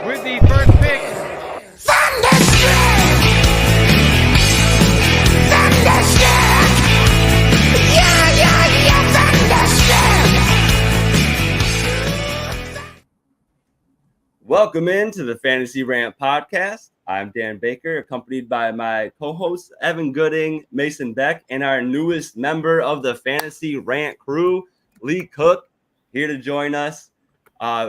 with the first pick. Thunderstruck! Thunderstruck! Yeah, Thunderstruck! Welcome into the Fantasy Rant Podcast. I'm Dan Baker, accompanied by my co-hosts Evan Gooding, Mason Beck, and our newest member of the Fantasy Rant crew, Lee Cook, here to join us.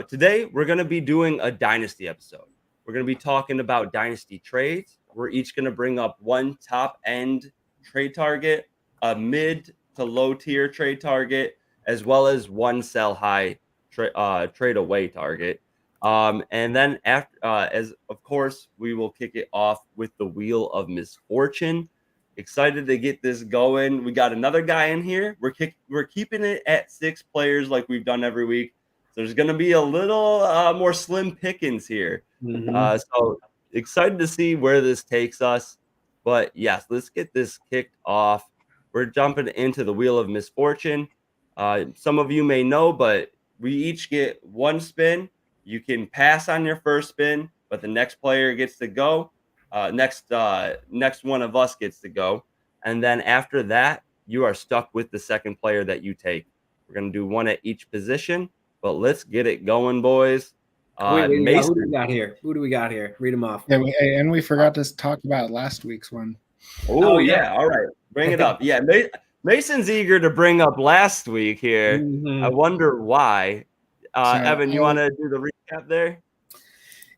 Today, we're going to be doing a Dynasty episode. We're going to be talking about Dynasty trades. We're each going to bring up one top-end trade target, a mid to low-tier trade target, as well as one sell-high trade-away target. And then after, as of course, we will kick it off with the Wheel of Misfortune. Excited to get this going. We got another guy in here. We're keeping it at 6 players like we've done every week. So there's going to be a little more slim pickings here. So excited to see where this takes us. But yes, let's get this kicked off. We're jumping into the Wheel of Misfortune. Some of you may know, but we each get one spin. You can pass on your first spin, but the next player gets to go. Next one of us gets to go. And then after that, you are stuck with the second player that you take. We're going to do one at each position, but let's get it going, boys. Who do we got here? Read them off. Yeah, and we forgot to talk about last week's one. Oh, yeah. All right. Bring it up. Yeah, Mason's eager to bring up last week here. I wonder why. Evan, you want to do the recap there?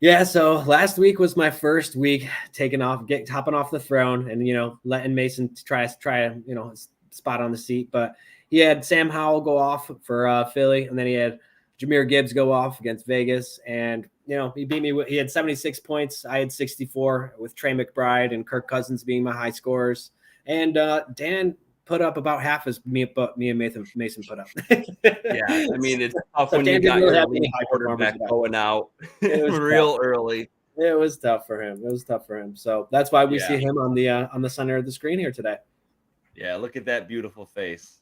Yeah, so last week was my first week hopping off the throne and, letting Mason try spot on the seat. But he had Sam Howell go off for Philly, and then he had Jahmyr Gibbs go off against Vegas. And, he beat me. He had 76 points. I had 64 with Trey McBride and Kirk Cousins being my high scorers. And Dan put up about half as me and Mason put up. Yeah, I mean, it's tough when you got your quarterback going out real early. It was tough for him. So that's why we see him on the center of the screen here today. Yeah, look at that beautiful face.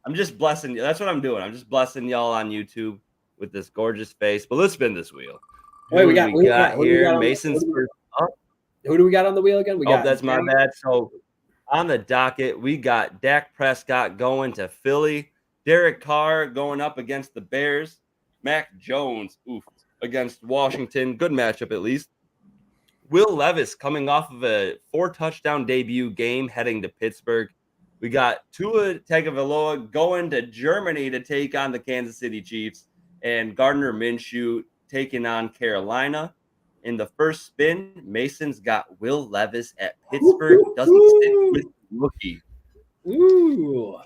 I'm just blessing you. That's what I'm doing. I'm just blessing y'all on YouTube with this gorgeous face. But let's spin this wheel. Wait, we got here. Mason's first up. Who do we got on the wheel again? That's my bad. So on the docket, we got Dak Prescott going to Philly, Derek Carr going up against the Bears, Mac Jones against Washington. Good matchup at least. Will Levis coming off of a 4-touchdown debut game heading to Pittsburgh. We got Tua Tagovailoa going to Germany to take on the Kansas City Chiefs, and Gardner Minshew taking on Carolina. In the first spin, Mason's got Will Levis at Pittsburgh. Doesn't stick with rookie. Ooh.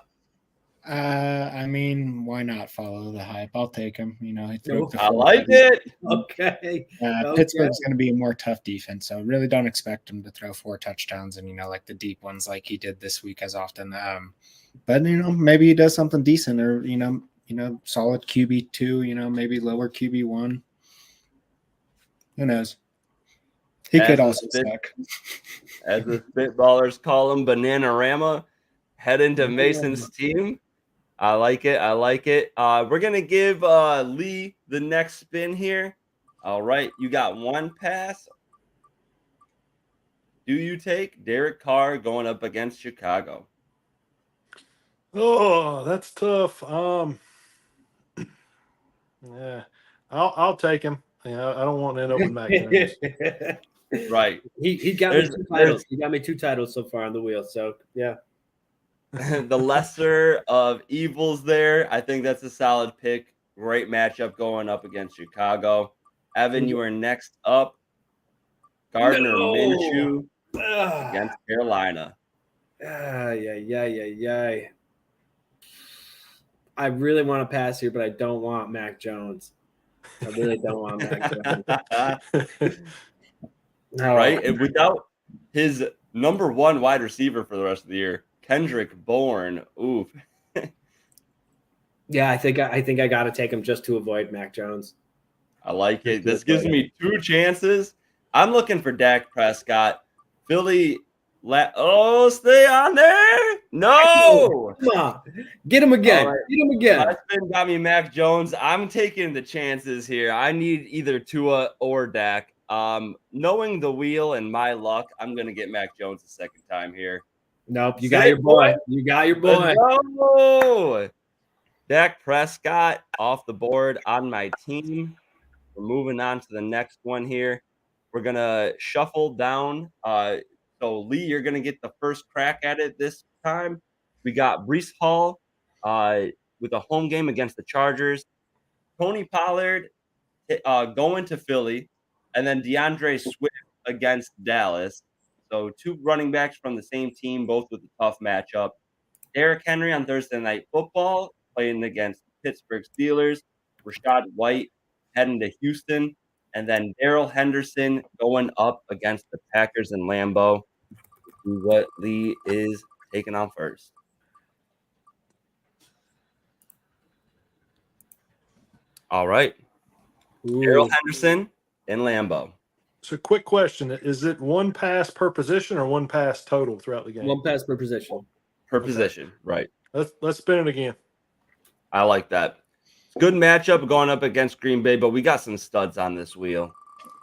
I mean, why not follow the hype? I'll take him. He threw I like it. Okay. Pittsburgh's going to be a more tough defense, so really don't expect him to throw 4 touchdowns and like the deep ones like he did this week as often. But maybe he does something decent, or solid QB2. Maybe lower QB1. Who knows? He could also suck. As the spitballers call him, Bananarama, head into Mason's team. I like it. We're going to give Lee the next spin here. All right. You got one pass. Do you take Derek Carr going up against Chicago? Oh, that's tough. Yeah, I'll take him. Yeah, I don't want to end up with Mac Jones. Right. He got me 2 titles. He got me 2 titles so far on the wheel. So yeah. The lesser of evils there. I think that's a solid pick. Great matchup going up against Chicago. Evan, you are next up. Gardner Minshew against Carolina. Yeah. I really want to pass here, but I don't want Mac Jones. I really don't want Mac Jones. Right? And without his number 1 wide receiver for the rest of the year, Kendrick Bourne. Oof. Yeah, I think I got to take him just to avoid Mac Jones. I like it. This gives me 2 chances. I'm looking for Dak Prescott. Philly Stay on there. No. Come on. Get him again. All right. Get him again. Husband got me Mac Jones. I'm taking the chances here. I need either Tua or Dak. Knowing the wheel and my luck, I'm gonna get Mac Jones the second time here. Nope. You Say got your boy. boy. You got your boy. Let's go. Dak Prescott off the board on my team. We're moving on to the next one here. We're gonna shuffle down. So Lee, you're gonna get the first crack at it this time. We got Breece Hall with a home game against the Chargers. Tony Pollard going to Philly, and then DeAndre Swift against Dallas. So two running backs from the same team, both with a tough matchup. Derrick Henry on Thursday Night Football playing against the Pittsburgh Steelers. Rashad White heading to Houston. And then Darrell Henderson going up against the Packers in Lambeau. What Lee is taking on first. All right. Darrell Henderson in Lambeau. So, quick question: is it one pass per position or one pass total throughout the game? One pass per position. Per position, right. Let's spin it again. I like that. Good matchup going up against Green Bay, but we got some studs on this wheel.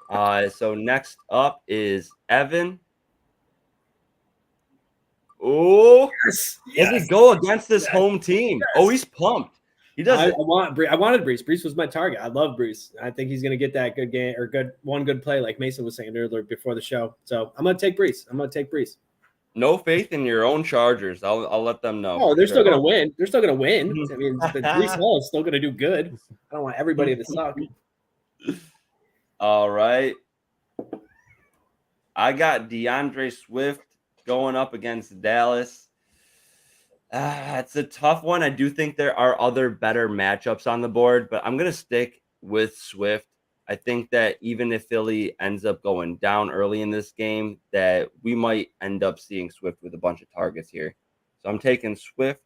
So next up is Evan. Oh, Yes. does he go against this home team? Yes. Oh, he's pumped. He does. I wanted Breece. Breece was my target. I love Breece. I think he's going to get that good game or one good play, like Mason was saying earlier before the show. So I'm going to take Breece. No faith in your own Chargers. I'll let them know. Oh, they're still going to win. They're still going to win. I mean, Breece Hall is still going to do good. I don't want everybody to suck. All right. I got DeAndre Swift going up against Dallas. It's a tough one. I do think there are other better matchups on the board, but I'm going to stick with Swift. I think that even if Philly ends up going down early in this game, that we might end up seeing Swift with a bunch of targets here. So I'm taking Swift.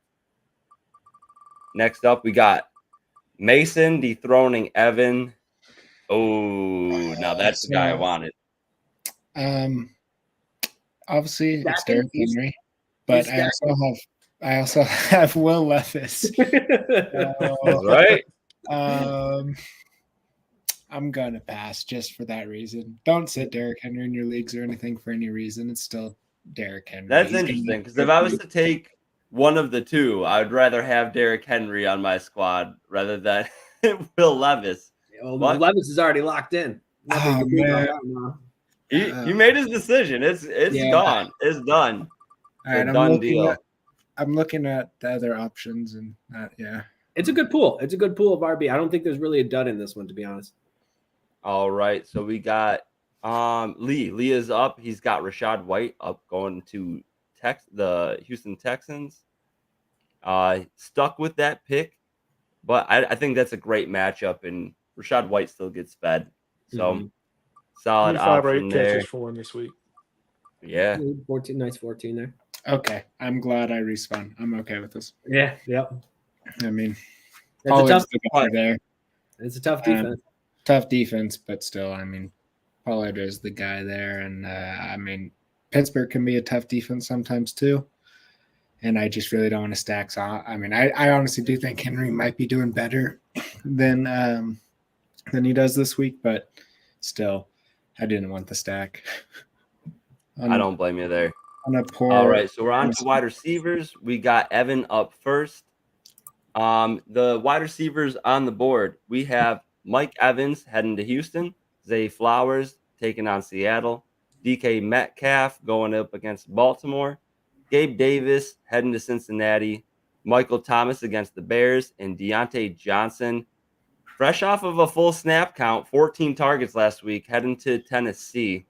Next up, we got Mason dethroning Evan. Oh, now that's the guy I wanted. Obviously, it's Derrick Henry, but I also have Will Levis. That's right. I'm gonna pass just for that reason. Don't sit Derrick Henry in your leagues or anything for any reason. It's still Derrick Henry. That's interesting because if I was to take one of the two, I would rather have Derrick Henry on my squad rather than Will Levis. Levis is already locked in. He made his decision. It's gone. It's done. All right, done deal. I'm looking at the other options, and it's a good pool. It's a good pool of RB. I don't think there's really a dud in this one, to be honest. All right, so we got Lee. Lee is up. He's got Rashad White up going to the Houston Texans. Stuck with that pick, but I think that's a great matchup, and Rashad White still gets fed. So solid 5 or 8 option there. catches for him this week. Yeah, 14 there. Okay, I'm glad I respun. I'm okay with this. Yeah, yep. I mean, it's there. It's a tough defense. Tough defense, but still, I mean, Pollard is the guy there, and I mean, Pittsburgh can be a tough defense sometimes too. And I just really don't want to stack. So I mean, I honestly do think Henry might be doing better than he does this week, but still, I didn't want the stack. I don't blame you there. All right, so we're on to wide receivers. We got Evan up first. The wide receivers on the board, we have Mike Evans heading to Houston, Zay Flowers taking on Seattle, DK Metcalf going up against Baltimore, Gabe Davis heading to Cincinnati, Michael Thomas against the Bears, and Deontay Johnson, fresh off of a full snap count, 14 targets last week, heading to Tennessee.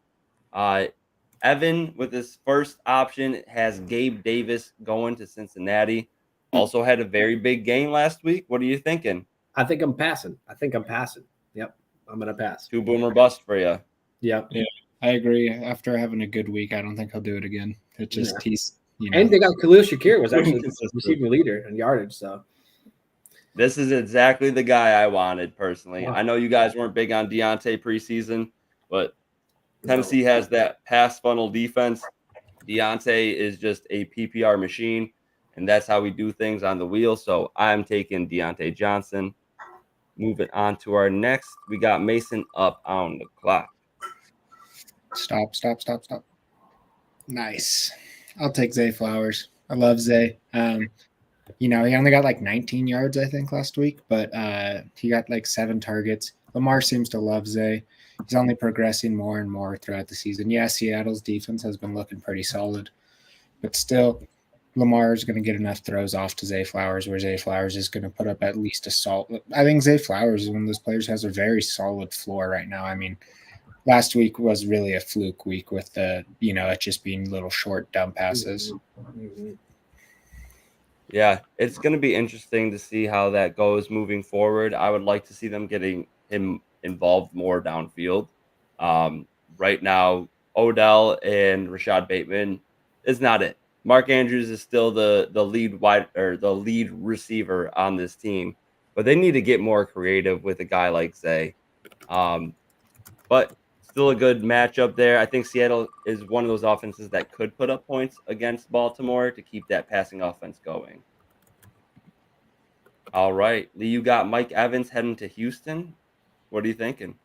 Evan, with his first option, has Gabe Davis going to Cincinnati. Also had a very big game last week. What are you thinking? I think I'm passing. Yep, I'm going to pass. 2 boomer bust for you. Yep. Yeah, I agree. After having a good week, I don't think he'll do it again. It just And they got Khalil Shakir was actually receiving leader in yardage. So this is exactly the guy I wanted personally. Wow. I know you guys weren't big on Deontay preseason, but Tennessee has that pass funnel defense. Deontay is just a PPR machine, and that's how we do things on the wheel. So I'm taking Deontay Johnson. Moving on to our next, we got Mason up on the clock. Stop. Nice. I'll take Zay Flowers. I love Zay. He only got like 19 yards, I think, last week, but he got like 7 targets. Lamar seems to love Zay. He's only progressing more and more throughout the season. Yeah, Seattle's defense has been looking pretty solid, but still, Lamar is going to get enough throws off to Zay Flowers where Zay Flowers is going to put up at least a solid. I think Zay Flowers is one of those players who has a very solid floor right now. I mean, last week was really a fluke week with it just being little short dump passes. Mm-hmm. Yeah, it's going to be interesting to see how that goes moving forward. I would like to see them getting him involved more downfield. Right now, Odell and Rashad Bateman is not it. Mark Andrews is still the lead receiver on this team, but they need to get more creative with a guy like Zay. But still a good matchup there. I think Seattle is one of those offenses that could put up points against Baltimore to keep that passing offense going. All right, Lee, you got Mike Evans heading to Houston. What are you thinking?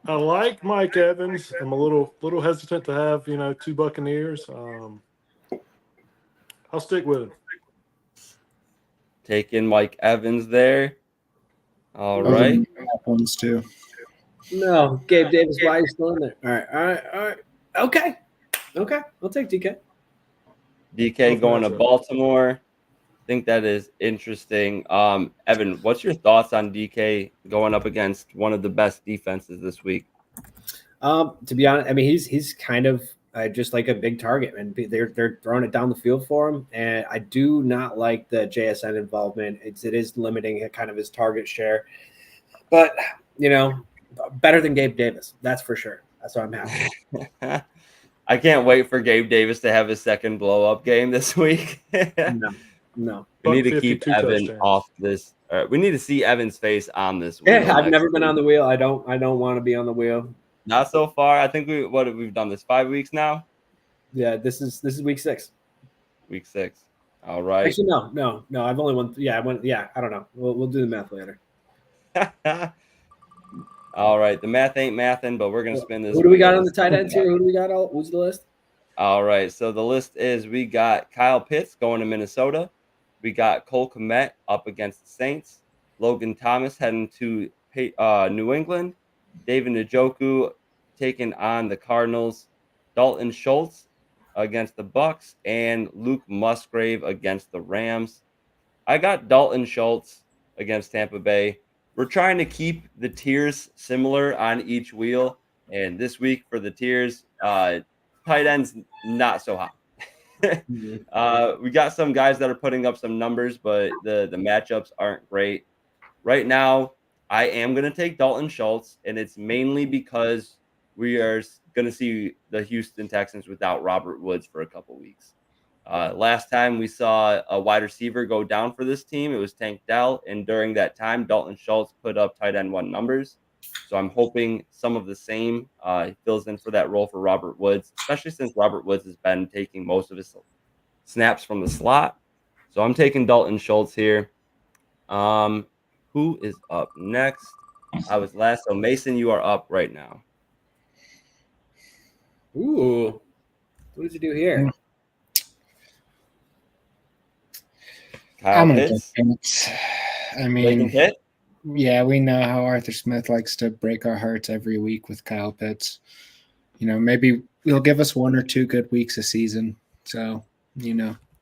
I like Mike Evans. I'm a little hesitant to have 2 Buccaneers. I'll stick with him. Taking Mike Evans there. All right. Ones too. No, Gabe Davis, why are you still in there? All right. Okay. I'll take DK. DK going to Baltimore. I think that is interesting. Evan, what's your thoughts on DK going up against one of the best defenses this week? To be honest, I mean he's kind of just like a big target, and they're throwing it down the field for him. And I do not like the JSN involvement. It is limiting kind of his target share, but better than Gabe Davis, that's for sure. That's why I'm happy. I can't wait for Gabe Davis to have his second blow-up game this week. No. We need to keep Evan off this. We need to see Evan's face on this wheel. Yeah, I've never been on the wheel. I don't want to be on the wheel. Not so far. I think we've done this 5 weeks now. Yeah, this is week 6. Week 6. All right. Actually, no. I've only won. Yeah, I went. Yeah, I don't know. We'll do the math later. All right. The math ain't mathing, but we're gonna spin this. Who do we got on the tight ends here? Who do we got? Who's the list? All right. So the list is we got Kyle Pitts going to Minnesota. We got Cole Kmet up against the Saints. Logan Thomas heading to New England. David Njoku taking on the Cardinals. Dalton Schultz against the Bucks, and Luke Musgrave against the Rams. I got Dalton Schultz against Tampa Bay. We're trying to keep the tiers similar on each wheel, and this week for the tiers, tight ends not so hot. We got some guys that are putting up some numbers, but the matchups aren't great. Right now, I am going to take Dalton Schultz, and it's mainly because we are going to see the Houston Texans without Robert Woods for a couple weeks. Last time we saw a wide receiver go down for this team, it was Tank Dell, and during that time, Dalton Schultz put up tight end 1 numbers. So I'm hoping some of the same fills in for that role for Robert Woods, especially since Robert Woods has been taking most of his snaps from the slot. So I'm taking Dalton Schultz here. Who is up next? I was last. So Mason, you are up right now. Ooh. What did you do here? Kyle Pitts. I mean, yeah, we know how Arthur Smith likes to break our hearts every week with Kyle Pitts. Maybe he'll give us 1 or 2 good weeks a season. So,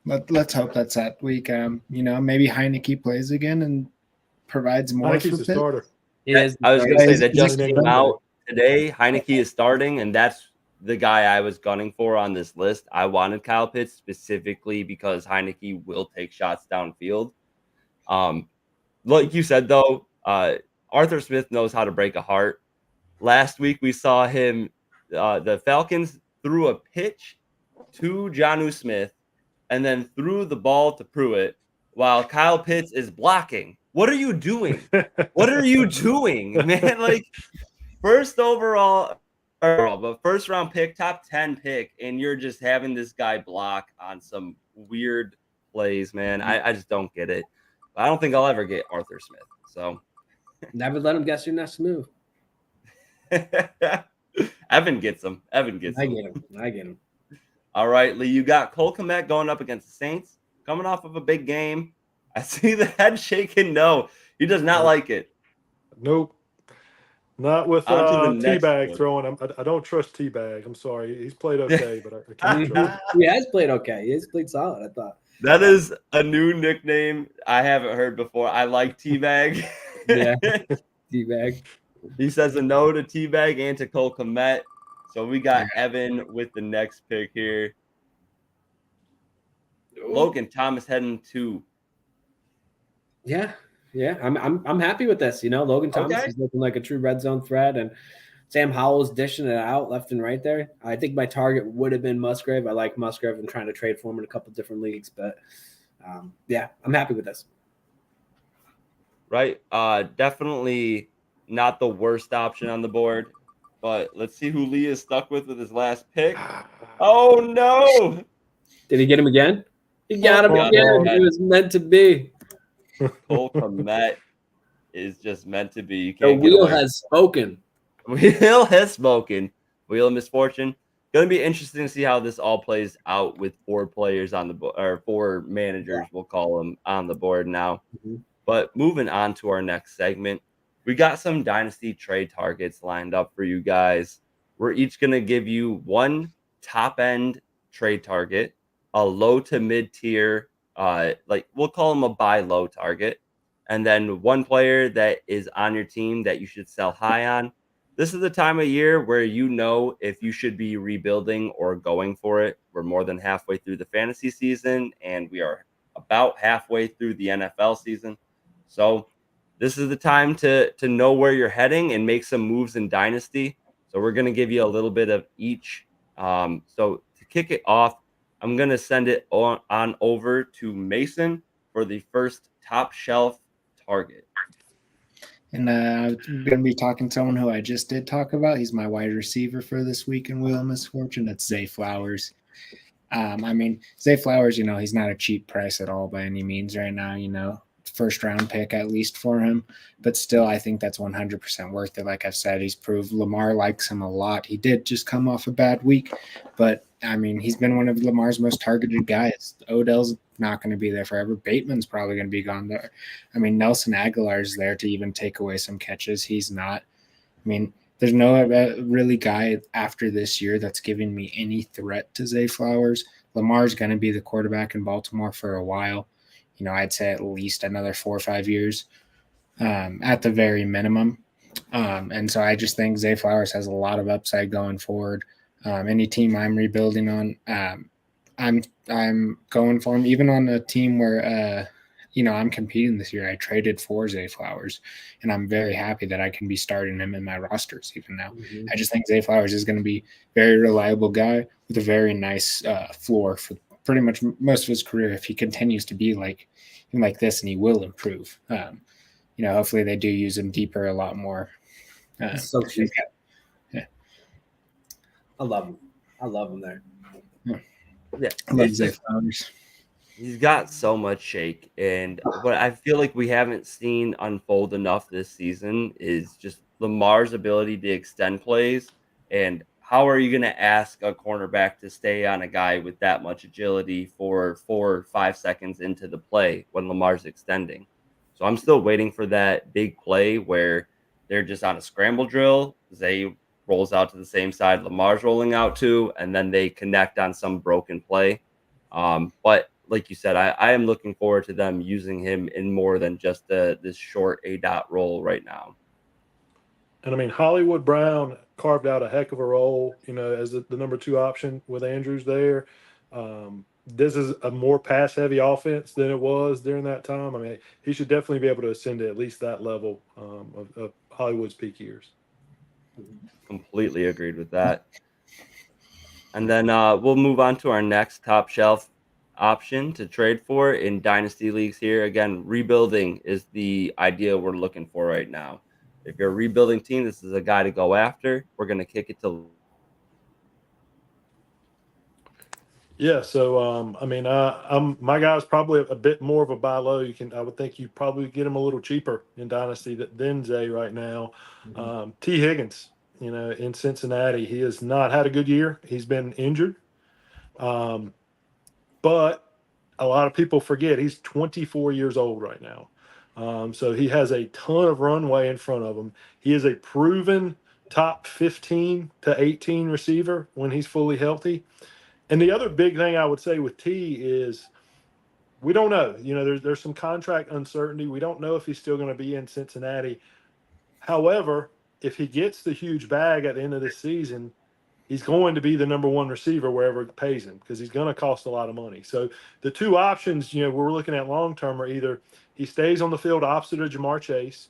let's hope that's that week. Maybe Heineke plays again and provides more. Heineke's the starter. I was going to say that just came out today. Heineke is starting, and that's the guy I was gunning for on this list. I wanted Kyle Pitts specifically because Heineke will take shots downfield. Like you said, though, Arthur Smith knows how to break a heart. Last week, we saw him, the Falcons threw a pitch to Jonnu Smith and then threw the ball to Pruitt while Kyle Pitts is blocking. What are you doing? What are you doing, man? Like, first overall But first round pick, top 10 pick, and you're just having this guy block on some weird plays, man. I just don't get it. I don't think I'll ever get Arthur Smith. So Never let him guess your next move. Evan gets him. I get him. All right, Lee, you got Cole Kmet going up against the Saints, coming off of a big game. I see the head shaking. No, he does not like it. Nope. Not with On to the next T-Bag one. throwing him. I don't trust T-Bag. I'm sorry. He's played okay, but I can't trust him. He has played okay. He has played solid, I thought. That is a new nickname I haven't heard before. I like T-Bag. Yeah. T-Bag. He says a no to T-Bag and to Cole Kmet. So we got Evan with the next pick here. Logan Thomas heading to. Yeah. I'm happy with this. Logan Thomas is looking like a true red zone threat, and Sam Howell's dishing it out left and right there. I think my target would have been Musgrave. I like Musgrave. I'm trying to trade for him in a couple different leagues, but yeah, I'm happy with this. Right. Definitely not the worst option on the board, but let's see who Lee is stuck with his last pick. Oh, no. Did he get him again? He got him again. It was meant to be. Cole Kmet is just meant to be. You The can't get wheel away. has spoken. Wheel has spoken. Wheel of Misfortune. Going to be interesting to see how this all plays out with 4 players on the board, or 4 managers, we'll call them, on the board now. Mm-hmm. But moving on to our next segment, we got some Dynasty trade targets lined up for you guys. We're each going to give you one top-end trade target, a low to mid-tier, we'll call them a buy low target, and then one player that is on your team that you should sell high on. This is the time of year where if you should be rebuilding or going for it. We're more than halfway through the fantasy season, and we are about halfway through the NFL season. So this is the time to know where you're heading and make some moves in Dynasty. So we're going to give you a little bit of each. So to kick it off, I'm going to send it on over to Mason for the first top shelf target. And I'm going to be talking to someone who I just did talk about. He's my wide receiver for this week in Wheel of Misfortune. That's Zay Flowers. Zay Flowers, he's not a cheap price at all by any means right now, first round pick at least for him. But still, I think that's 100% worth it. Like I've said, he's proved Lamar likes him a lot. He did just come off a bad week, but he's been one of Lamar's most targeted guys. Odell's not going to be there forever. Bateman's probably going to be gone there. Nelson Aguilar's there to even take away some catches. He's not. There's no really guy after this year that's giving me any threat to Zay Flowers. Lamar's going to be the quarterback in Baltimore for a while. I'd say at least another 4 or 5 years at the very minimum. And so I just think Zay Flowers has a lot of upside going forward. Any team I'm rebuilding on, I'm going for him. Even on a team where I'm competing this year, I traded for Zay Flowers, and I'm very happy that I can be starting him in my rosters even now. Mm-hmm. I just think Zay Flowers is going to be a very reliable guy with a very nice floor for pretty much most of his career if he continues to be like this, and he will improve. Hopefully they do use him deeper a lot more. So cute. Yeah. I love him there. Yeah. I love Zay Flowers. He's got so much shake, and what I feel like we haven't seen unfold enough this season is just Lamar's ability to extend plays. And how are you going to ask a cornerback to stay on a guy with that much agility for 4 or 5 seconds into the play when Lamar's extending? So I'm still waiting for that big play where they're just on a scramble drill. Zay rolls out to the same side Lamar's rolling out to, and then they connect on some broken play. But like you said, I am looking forward to them using him in more than just this short A-dot role right now. And Hollywood Brown carved out a heck of a role, as the number 2 option with Andrews there. This is a more pass-heavy offense than it was during that time. He should definitely be able to ascend to at least that level of Hollywood's peak years. Completely agreed with that. And then we'll move on to our next top shelf option to trade for in Dynasty leagues here. Again, rebuilding is the idea we're looking for right now. If you're a rebuilding team, this is a guy to go after. We're going to kick it to. Yeah, so my guy's probably a bit more of a buy low. I would think you probably get him a little cheaper in Dynasty than Zay right now. T. Higgins, in Cincinnati, he has not had a good year. He's been injured, but a lot of people forget he's 24 years old right now. So he has a ton of runway in front of him. He is a proven top 15 to 18 receiver when he's fully healthy. And the other big thing I would say with T is we don't know. There's some contract uncertainty. We don't know if he's still going to be in Cincinnati. However, if he gets the huge bag at the end of this season, he's going to be the number one receiver wherever it pays him because he's going to cost a lot of money. So the two options, we're looking at long term are either he stays on the field opposite of Jamar Chase.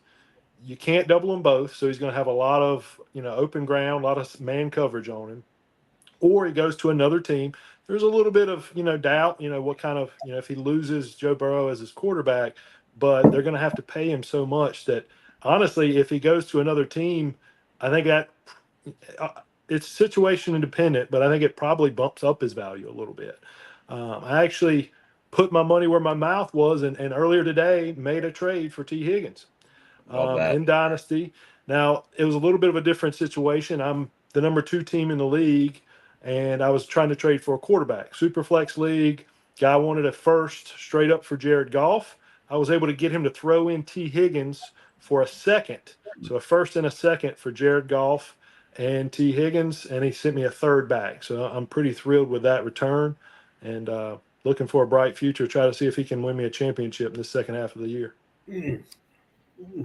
You can't double them both, so he's going to have a lot of open ground, a lot of man coverage on him. Or he goes to another team. There's a little bit of, doubt, what kind of, if he loses Joe Burrow as his quarterback, but they're going to have to pay him so much that honestly, if he goes to another team, I think that it's situation independent, but I think it probably bumps up his value a little bit. I actually put my money where my mouth was and earlier today made a trade for T. Higgins in Dynasty. Now, it was a little bit of a different situation. I'm the number 2 team in the league, and I was trying to trade for a quarterback. Superflex league, guy wanted a first straight up for Jared Goff. I was able to get him to throw in T. Higgins for a second. So a first and a second for Jared Goff and T. Higgins, and he sent me a third back. So I'm pretty thrilled with that return and looking for a bright future, try to see if he can win me a championship in the second half of the year.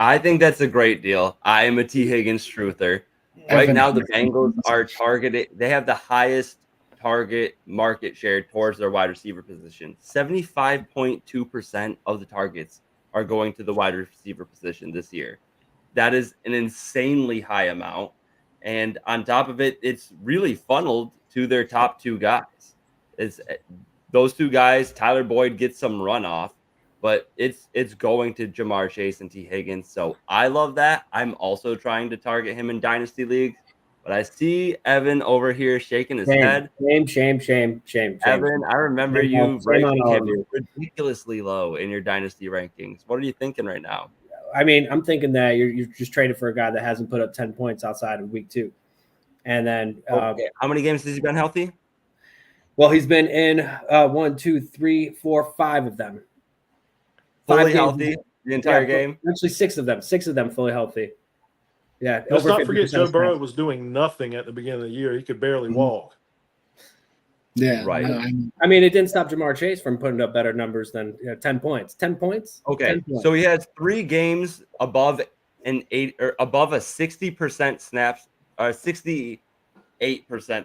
I think that's a great deal. I am a T. Higgins truther. Right now, the Bengals are targeted. They have the highest target market share towards their wide receiver position. 75.2% of the targets are going to the wide receiver position this year. That is an insanely high amount. And on top of it, it's really funneled to their top 2 guys. It's those 2 guys. Tyler Boyd gets some runoff, but it's going to Jamar Chase and T. Higgins. So I love that. I'm also trying to target him in Dynasty League. But I see Evan over here shaking his head. Shame. Evan, I remember you ranking him you. ridiculously low in your Dynasty rankings. What are you thinking right now? I mean, I'm thinking that you're just traded for a guy that hasn't put up 10 points outside of week 2. And then Okay. How many games has he been healthy? Well, he's been in 1, 2, 3, 4, 5 of them. Fully healthy the entire game? Actually, 6 of them. 6 of them fully healthy. Yeah. Let's not forget Joe Burrow was doing nothing at the beginning of the year. He could barely walk. Yeah. Right. No, I mean, it didn't stop Jamar Chase from putting up better numbers than 10 points. 10 points? Okay. 10 points. So he has 3 games above an 8 or above a 60% snaps or 68%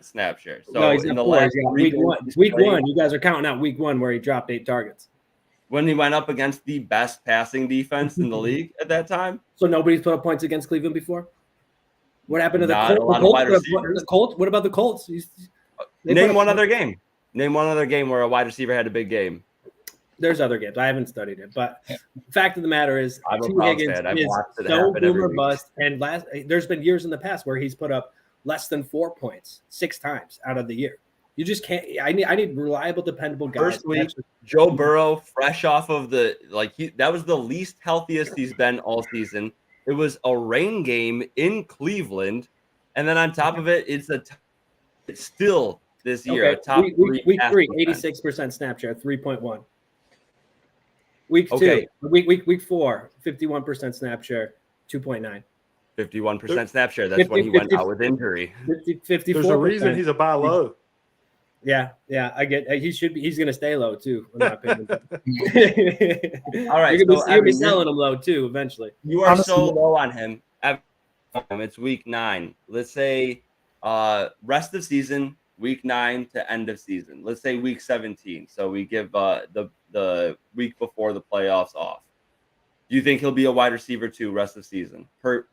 snap share. So no, he's in not the 4. last He's got 3 week games 1. he's Week played, 1. You guys are counting out week 1 where he dropped 8 targets. when he went up against the best passing defense in the league at that time. So nobody's put up points against Cleveland before? What happened to the Not a Colts? lot of wide receivers. The Colts? What about the Colts? Name one other game. Name one other game where a wide receiver had a big game. There's other games. I haven't studied it, but fact of the matter is, I'm a T. Browns Higgins fan. I've is watched it so happen every boomer week. bust. And there's been years in the past where he's put up less than 4 points 6 times out of the year. You just can't. I need reliable, dependable guys. First week, Joe Burrow, fresh off of that was the least healthiest he's been all season. It was a rain game in Cleveland, and then on top of it, it's still this year a top week 3 3, 86% snap share, 3.1. Week 2, Okay. week 4, 51% snap share, 2.9. 51% snap share. That's when he went out with injury. 54%. There's a reason he's a buy low. Yeah, I get. He's going to stay low too, in my opinion. All right, you're going to be Evan, selling him low too eventually. You are so low on him. It's week 9. Let's say rest of season, week 9 to end of season. Let's say week 17. So we give the week before the playoffs off. Do you think he'll be a wide receiver too rest of season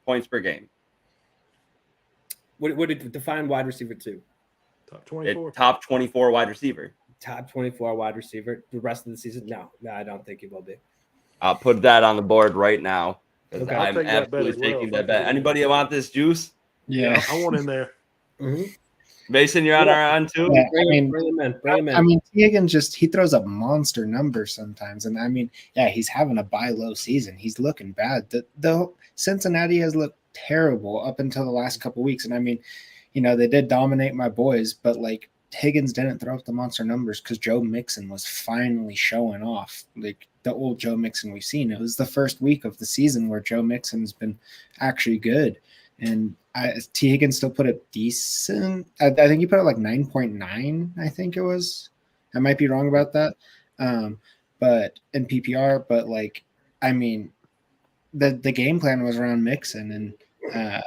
points per game? What did define wide receiver 2? Top 24. Top 24 wide receiver. Top 24 wide receiver the rest of the season? No, I don't think he will be. I'll put that on the board right now. because Okay. I'll I'm take that bet absolutely as well taking if I that can bet. get Anybody want this juice? Yeah. I want in there. Mhm. Mason, you're on our on too. Yeah, Bring him in. Bring him in. I mean, T. Higgins he throws up monster numbers sometimes, and I mean, yeah, he's having a buy low season. He's looking bad. The Cincinnati has looked terrible up until the last couple weeks, and I mean, they did dominate my boys, but like Higgins didn't throw up the monster numbers because Joe Mixon was finally showing off, like the old Joe Mixon we've seen. It was the first week of the season where Joe Mixon's been actually good. And T. Higgins still put it decent. I think he put it like 9.9, I think it was. I might be wrong about that. But in PPR, but like, I mean, the game plan was around Mixon. And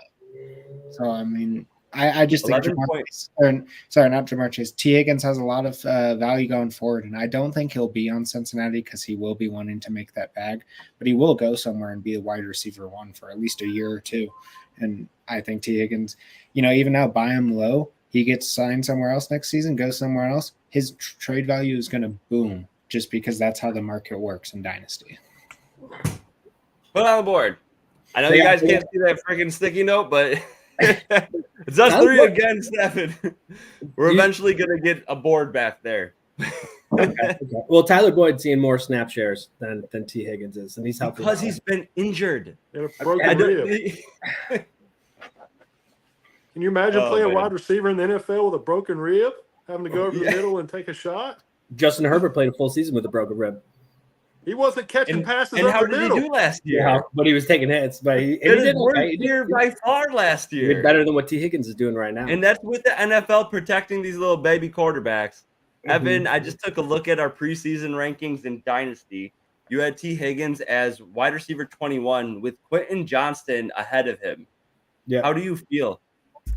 so, I mean, I just think 11 points. not Jamar Chase. T. Higgins has a lot of value going forward, and I don't think he'll be on Cincinnati because he will be wanting to make that bag, but he will go somewhere and be a wide receiver one for at least a year or two. And I think T. Higgins, even now, buy him low. He gets signed somewhere else next season, goes somewhere else. His trade value is going to boom just because that's how the market works in Dynasty. Put on the board. I know So, you yeah, guys can't see that freaking sticky note, but it's us three against Evan. We're eventually going to get a board back there. Okay. Well, Tyler Boyd's seeing more snap shares than T. Higgins is, and he's helping Because he's been injured. And a broken rib. Can you imagine playing man. wide receiver in the NFL with a broken rib, having to go over the middle and take a shot? Justin Herbert played a full season with a broken rib. He wasn't catching passes And up how the did middle. he do last year? Yeah, but he was taking hits. But he Did his did worst okay. year by far last He year. did better than what T. Higgins is doing right now. And that's with the NFL protecting these little baby quarterbacks. Evan, I just took a look at our preseason rankings in Dynasty. You had T. Higgins as wide receiver 21 with Quentin Johnston ahead of him. Yeah. How do you feel?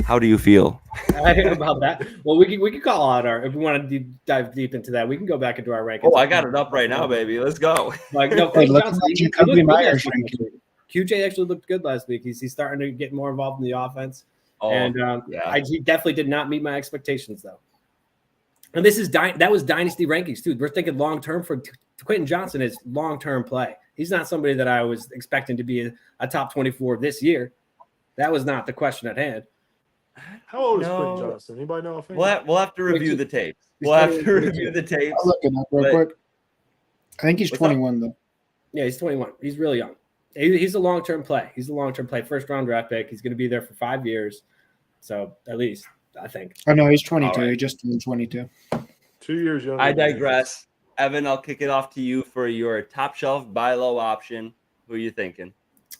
How do you feel? I hear about that. Well, we can call out our if we want to dive deep into that. We can go back into our rankings. Oh, I got it up right now, baby. Let's go. Like no, Hey, look Johnson, at he Jacoby looked good Myers last week, ranking. actually. QJ actually looked good last week. He's starting to get more involved in the offense, and yeah. he definitely did not meet my expectations though. And this is that was Dynasty rankings too. We're thinking long term for Quentin Johnson is long term play. He's not somebody that I was expecting to be a top 24 this year. That was not the question at hand. How old is Quentin Johnson? Anybody know? We'll have to review the tapes. He's We'll have to 21, review the tapes. I'll look it up real quick. I think he's 21 though. Yeah, he's 21. He's really young. He's a long-term play. He's a long-term play. First-round draft pick. He's going to be there for 5 years. So at least, I think. Oh, no, he's 22. Right. He just turned 22. 2 years younger. I digress. Evan, I'll kick it off to you for your top shelf buy low option. Who are you thinking?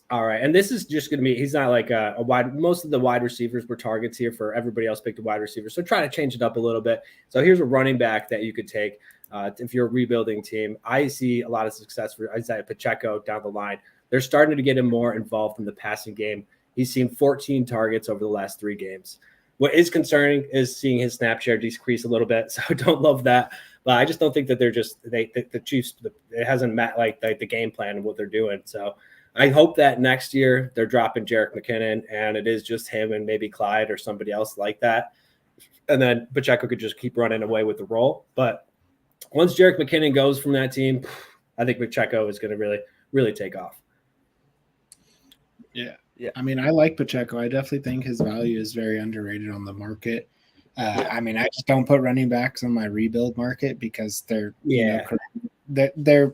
All right. And this is just going to be – he's not like a wide – most of the wide receivers were targets here for everybody else picked a wide receiver. So try to change it up a little bit. So here's a running back that you could take if you're a rebuilding team. I see a lot of success for Isaiah Pacheco down the line. They're starting to get him more involved in the passing game. He's seen 14 targets over the last 3 games. What is concerning is seeing his snap share decrease a little bit. So I don't love that. But I just don't think that they're just the Chiefs. It hasn't met like the game plan and what they're doing. So I hope that next year they're dropping Jerick McKinnon and it is just him and maybe Clyde or somebody else like that. And then Pacheco could just keep running away with the role. But once Jerick McKinnon goes from that team, I think Pacheco is going to really take off. Yeah. Yeah. I mean, I like Pacheco. I definitely think his value is very underrated on the market. I mean, I just don't put running backs on my rebuild market because their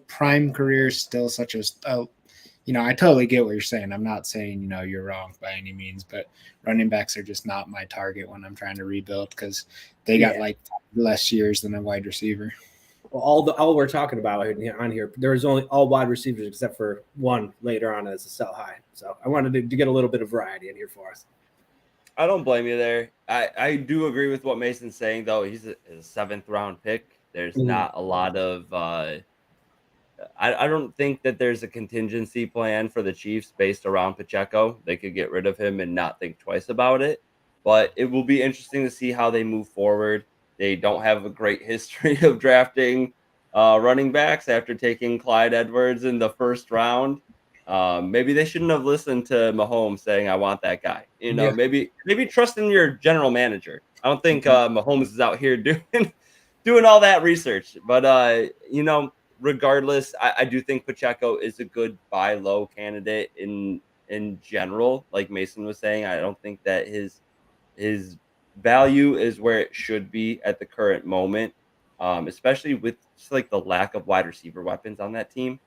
prime career is still such as I totally get what you're saying. I'm not saying, you're wrong by any means, but running backs are just not my target when I'm trying to rebuild because they got like less years than a wide receiver. Well, all we're talking about on here, there was only all wide receivers except for one later on as a sell high. So I wanted to get a little bit of variety in here for us. I don't blame you there. I do agree with what Mason's saying, though. He's a 7th round pick. There's not a lot of I don't think that there's a contingency plan for the Chiefs based around Pacheco. They could get rid of him and not think twice about it. But it will be interesting to see how they move forward. They don't have a great history of drafting running backs after taking Clyde Edwards in the 1st round. Maybe they shouldn't have listened to Mahomes saying, I want that guy. Maybe trust in your general manager. I don't think Mahomes is out here doing all that research. But, regardless, I do think Pacheco is a good buy low candidate in general. Like Mason was saying, I don't think that his value is where it should be at the current moment, especially with just like the lack of wide receiver weapons on that team.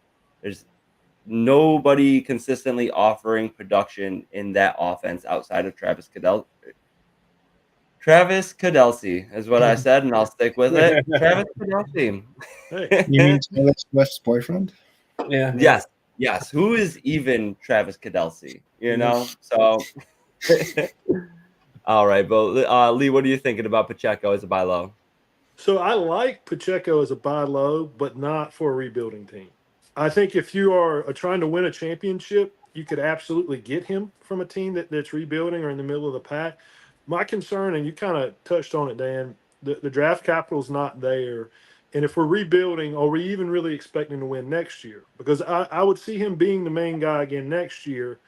There's nobody consistently offering production in that offense outside of Travis Cadell. Travis Kadelsey is what I said, and I'll stick with it. Travis Kadelsey. Hey, You mean Taylor Swift's boyfriend? Yeah. Yes. Who is even Travis Kadelsey? You know, so. All right, but Lee, what are you thinking about Pacheco as a buy low? so I like Pacheco as a buy low, but not for a rebuilding team. I think if you are trying to win a championship, you could absolutely get him from a team that's rebuilding or in the middle of the pack. My concern, and you kind of touched on it, Dan, the draft capital is not there. And if we're rebuilding, are we even really expecting to win next year? Because I would see him being the main guy again next year,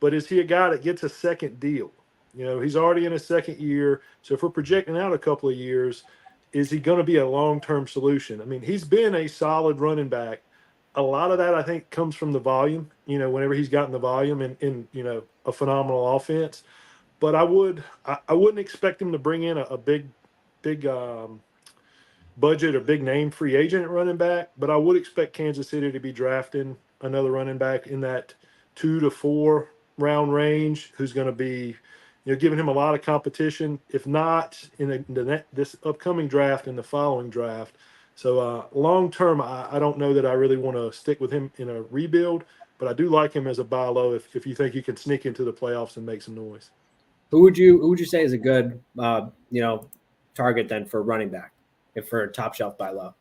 but is he a guy that gets a second deal? You know, he's already in his second year. So if we're projecting out a couple of years, is he going to be a long-term solution? I mean, he's been a solid running back. A lot of that, I think, comes from the volume, you know, whenever he's gotten the volume in you know, a phenomenal offense. But I wouldn't expect him to bring in a big budget or big name free agent at running back. But I would expect Kansas City to be drafting another running back in that 2 to 4 round range who's going to be, you know, giving him a lot of competition, if not in this upcoming draft and the following draft. So long term, I don't know that I really want to stick with him in a rebuild, but I do like him as a buy low if you think you can sneak into the playoffs and make some noise. Who would you say is a good target then for running back, if for a top shelf buy low?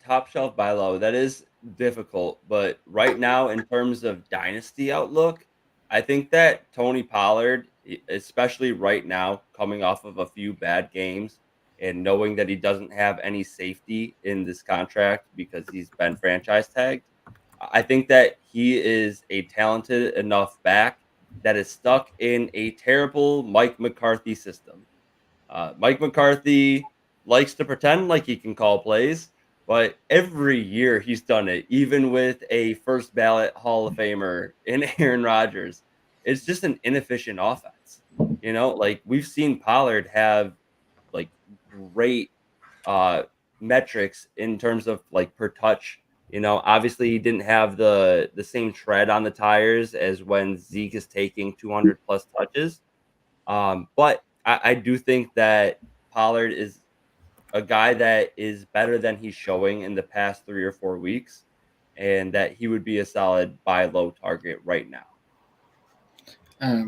Top shelf buy low. That is difficult, but right now, in terms of dynasty outlook, I think that Tony Pollard, especially right now, coming off of a few bad games and knowing that he doesn't have any safety in this contract because he's been franchise tagged, I think that he is a talented enough back that is stuck in a terrible Mike McCarthy system. Mike McCarthy likes to pretend like he can call plays, but every year he's done it, even with a first ballot Hall of Famer in Aaron Rodgers. It's just an inefficient offense. You know, like we've seen Pollard have like great metrics in terms of like per touch. You know, obviously he didn't have the same tread on the tires as when Zeke is taking 200 plus touches. But I do think that Pollard is a guy that is better than he's showing in the past 3 or 4 weeks, and that he would be a solid buy low target right now.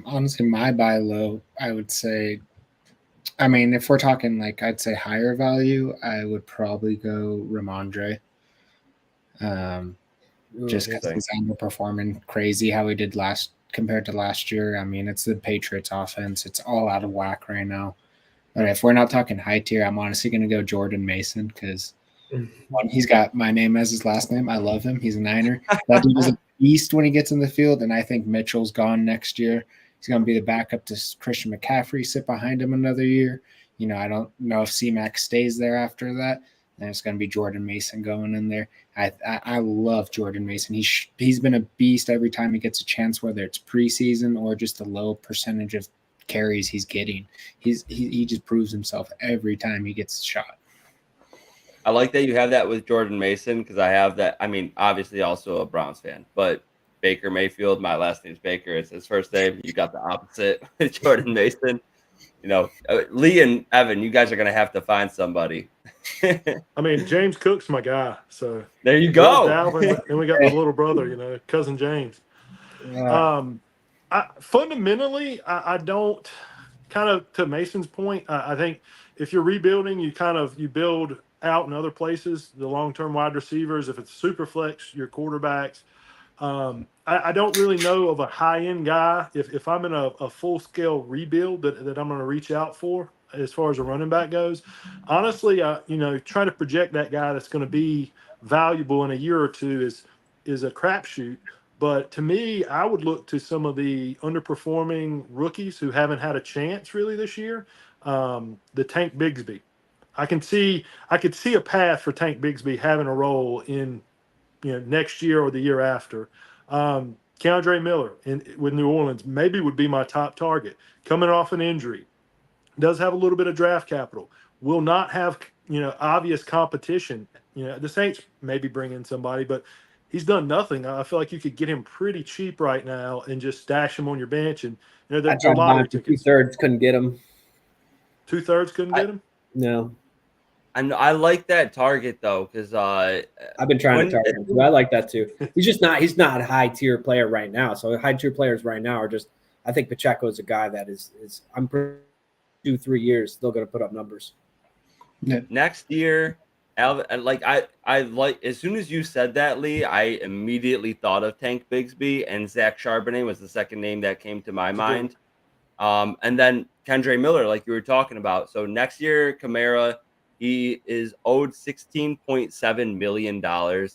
Honestly, my buy low, I would say, I mean, if we're talking like I'd say higher value, I would probably go Ramondre. Just because he's underperforming crazy how he did compared to last year. I mean, it's the Patriots offense. It's all out of whack right now. But if we're not talking high tier, I'm honestly going to go Jordan Mason because he's got my name as his last name. I love him. He's a Niner. That dude is a beast when he gets in the field, and I think Mitchell's gone next year. He's going to be the backup to Christian McCaffrey, sit behind him another year. You know, I don't know if C-Mac stays there after that. Then it's going to be Jordan Mason going in there. I love Jordan Mason. He's been a beast every time he gets a chance, whether it's preseason or just a low percentage of carries he's getting. He just proves himself every time he gets a shot. I like that you have that with Jordan Mason because I have that. I mean, obviously also a Browns fan, but Baker Mayfield, my last name's Baker. It's his first name. You got the opposite with Jordan Mason. You know, Lee and Evan, you guys are going to have to find somebody. I mean, James Cook's my guy. So there you go. Dalvin, and we got the little brother, you know, cousin James. Fundamentally, I don't, kind of to Mason's point, I think if you're rebuilding, you build out in other places, the long-term wide receivers, if it's super flex, your quarterbacks. I don't really know of a high-end guy if I'm in a full-scale rebuild that I'm going to reach out for as far as a running back goes. Honestly, trying to project that guy that's going to be valuable in a year or two is a crapshoot. But to me, I would look to some of the underperforming rookies who haven't had a chance really this year. The Tank Bigsby. I could see a path for Tank Bigsby having a role in next year or the year after. Keandre Miller with New Orleans maybe would be my top target. Coming off an injury, does have a little bit of draft capital. Will not have obvious competition. The Saints maybe bring in somebody, but he's done nothing. I feel like you could get him pretty cheap right now and just stash him on your bench. And I they're tried lottery buying for tickets. 2/3, couldn't get him. 2/3 couldn't get him. No, And I like that target though, because I've been trying to target him. I like that too. He's not a high tier player right now. So high tier players right now are just. I think Pacheco is a guy that is. I'm pretty 2-3 years still going to put up numbers. Next year, Alvin, like I like as soon as you said that, Lee, I immediately thought of Tank Bigsby, and Zach Charbonnet was the second name that came to my mind. And then Kendre Miller, like you were talking about. So next year, Kamara, he is owed $16.7 million.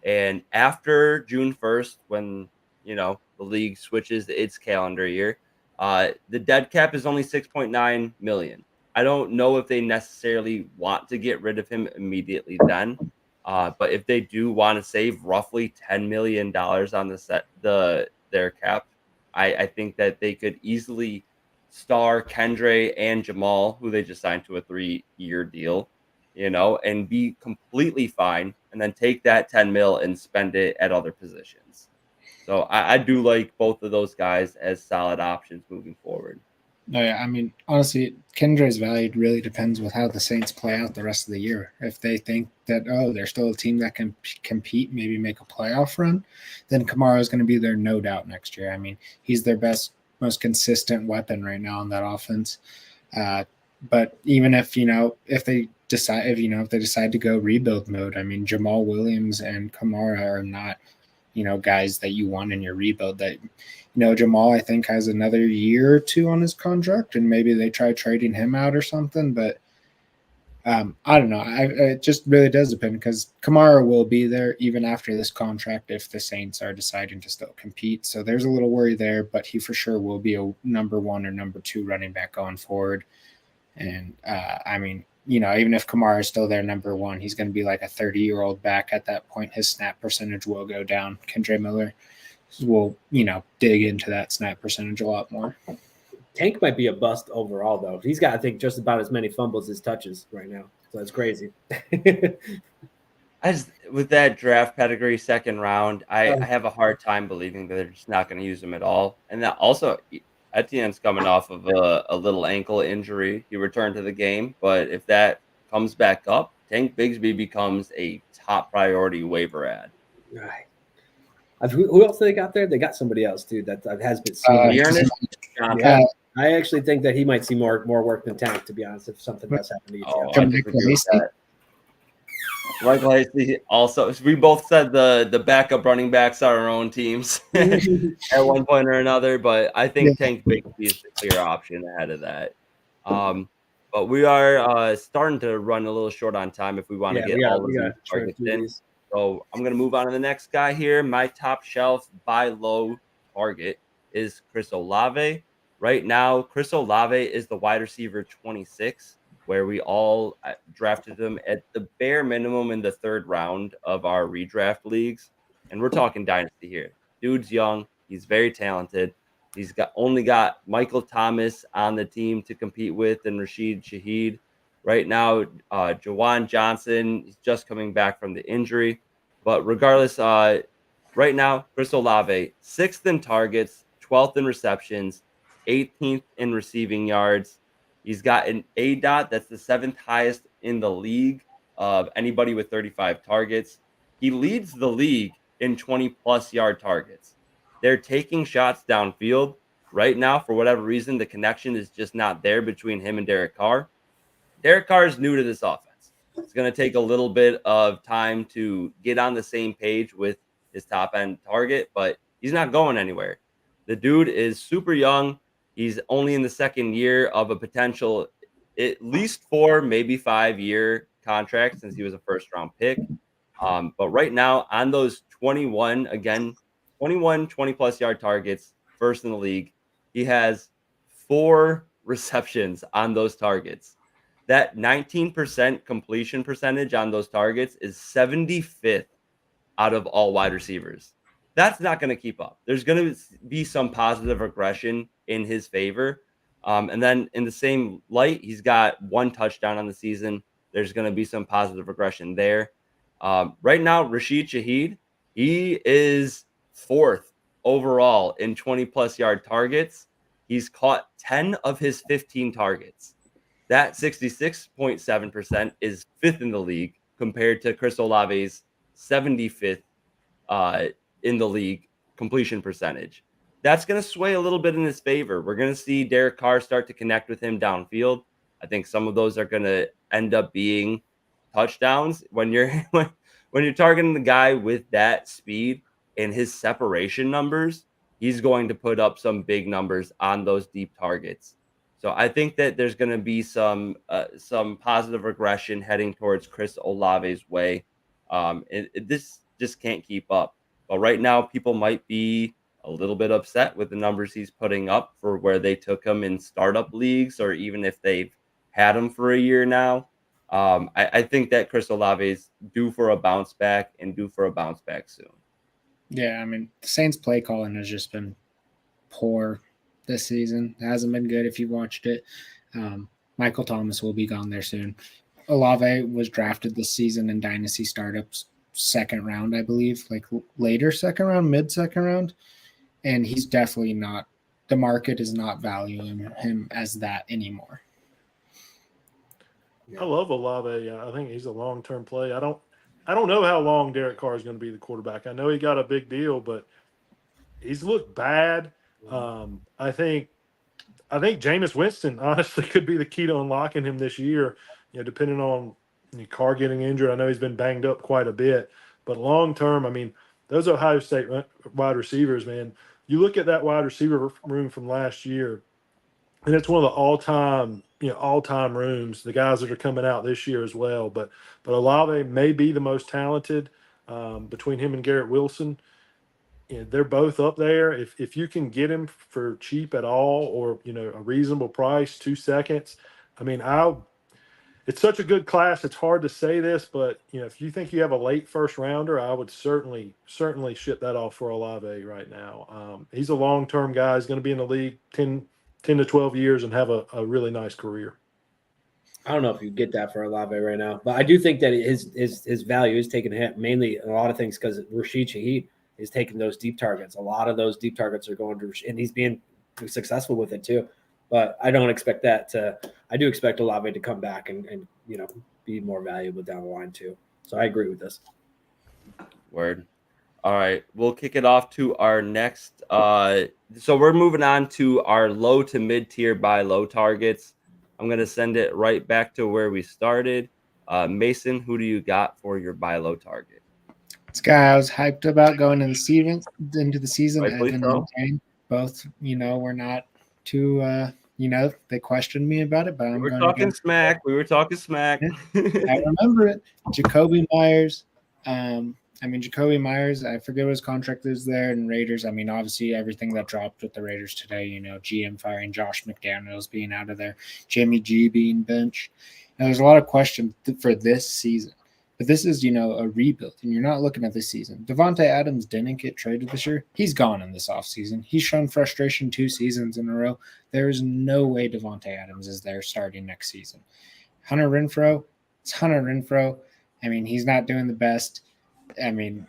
And after June 1st, when the league switches its calendar year, the dead cap is only $6.9 million. I don't know if they necessarily want to get rid of him immediately then. But if they do want to save roughly $10 million on their cap, I think that they could easily star Kendre and Jamal, who they just signed to a 3-year deal, and be completely fine, and then take that 10 mil and spend it at other positions. So I do like both of those guys as solid options moving forward. No, yeah, I mean, honestly, Kendre's value really depends with how the Saints play out the rest of the year. If they think that, they're still a team that can compete, maybe make a playoff run, then Kamara is going to be there, no doubt, next year. I mean, he's their best, most consistent weapon right now on that offense. But even if they decide to go rebuild mode, I mean, Jamal Williams and Kamara are not, guys that you want in your rebuild. That Jamal, I think, has another year or two on his contract, and maybe they try trading him out or something. But I don't know. It just really does depend, because Kamara will be there even after this contract if the Saints are deciding to still compete. So there's a little worry there, but he for sure will be a number 1 or number 2 running back going forward. And I mean, even if Kamara is still there, number 1, he's going to be like a 30-year-old back at that point. His snap percentage will go down. Kendre Miller will, dig into that snap percentage a lot more. Tank might be a bust overall, though. He's got, I think, just about as many fumbles as touches right now. So that's crazy. With that draft pedigree, second round, I have a hard time believing that they're just not going to use him at all. And that also, Etienne's coming off of a little ankle injury. He returned to the game, but if that comes back up, Tank Bigsby becomes a top priority waiver ad. Right. Who else they got there? They got somebody else too that has been seen. I actually think that he might see more work than Tank, to be honest, if something does happen to you. Michael Hasty also. We both said the backup running backs are our own teams at one point or another, but I think Tank Bigsby is the clear option ahead of that. But we are starting to run a little short on time if we want to get all of these targets in. So I'm going to move on to the next guy here. My top shelf buy low target is Chris Olave. Right now, Chris Olave is the wide receiver 26, where we all drafted him at the bare minimum in the 3rd round of our redraft leagues. And we're talking Dynasty here. Dude's young. He's very talented. He's only got Michael Thomas on the team to compete with and Rashid Shaheed. Right now, Jawan Johnson is just coming back from the injury. But regardless, right now, Chris Olave, 6th in targets, 12th in receptions, 18th in receiving yards. He's got an ADOT that's the 7th highest in the league of anybody with 35 targets. He leads the league in 20-plus yard targets. They're taking shots downfield. Right now, for whatever reason, the connection is just not there between him and Derek Carr. Derek Carr is new to this offense. It's going to take a little bit of time to get on the same page with his top-end target, but he's not going anywhere. The dude is super young. He's only in the 2nd year of a potential at least 4, maybe 5-year contract since he was a 1st-round pick. But right now, on those 21, 20-plus yard targets, 1st in the league, he has 4 receptions on those targets. that 19% completion percentage on those targets is 75th out of all wide receivers. That's not going to keep up. There's going to be some positive regression in his favor. And then in the same light, he's got 1 touchdown on the season. There's going to be some positive regression there. Right now, Rashid Shaheed, he is 4th overall in 20-plus yard targets. He's caught 10 of his 15 targets. That 66.7% is 5th in the league compared to Chris Olave's 75th in the league completion percentage. That's going to sway a little bit in his favor. We're going to see Derek Carr start to connect with him downfield. I think some of those are going to end up being touchdowns when you're when you're targeting the guy with that speed and his separation numbers. He's going to put up some big numbers on those deep targets. So I think that there's going to be some positive regression heading towards Chris Olave's way. This just can't keep up. But right now, people might be a little bit upset with the numbers he's putting up for where they took him in startup leagues, or even if they've had him for a year now. I think that Chris Olave is due for a bounce back and due for a bounce back soon. Yeah, I mean, the Saints play calling has just been poor this season. It hasn't been good if you watched it. Michael Thomas will be gone there soon. Olave was drafted this season in Dynasty startups, 2nd round, I believe, like later 2nd round, mid-2nd round. And he's definitely not – the market is not valuing him as that anymore. I love Olave. I think he's a long-term play. I don't know how long Derek Carr is going to be the quarterback. I know he got a big deal, but he's looked bad. I think Jameis Winston honestly could be the key to unlocking him this year. Depending on Carr getting injured. I know he's been banged up quite a bit, but long term, I mean, those Ohio State wide receivers, man. You look at that wide receiver room from last year, and it's one of the all-time rooms. The guys that are coming out this year as well, but Olave may be the most talented between him and Garrett Wilson. They're both up there. If you can get him for cheap at all, or a reasonable price, 2 seconds. I mean, it's such a good class. It's hard to say this, but if you think you have a late first rounder, I would certainly ship that off for Olave right now. He's a long-term guy. He's going to be in the league 10 to 12 years and have a really nice career. I don't know if you get that for Olave right now, but I do think that his value is taking a hit, mainly a lot of things because Rashid Shaheed is taking those deep targets. A lot of those deep targets are going to, and he's being successful with it too. But I don't expect that to. I do expect Olave to come back and be more valuable down the line too. So I agree with this. Word. All right, we'll kick it off to our next. So we're moving on to our low to mid tier buy low targets. I'm gonna send it right back to where we started. Mason, who do you got for your buy low target? This guy I was hyped about going into the season. Rightfully so. Both, we're not too. They questioned me about it, but We were talking smack. I remember it. Jacoby Myers. Jacoby Myers, I forget what his contract is there, and Raiders. I mean, obviously everything that dropped with the Raiders today, GM firing Josh McDaniels, being out of there, Jimmy G being benched. Now, there's a lot of questions for this season. But this is, a rebuild, and you're not looking at this season. Devontae Adams didn't get traded this year. He's gone in this offseason. He's shown frustration 2 seasons in a row. There is no way Devontae Adams is there starting next season. Hunter Renfrow, it's Hunter Renfrow. I mean, he's not doing the best. I mean,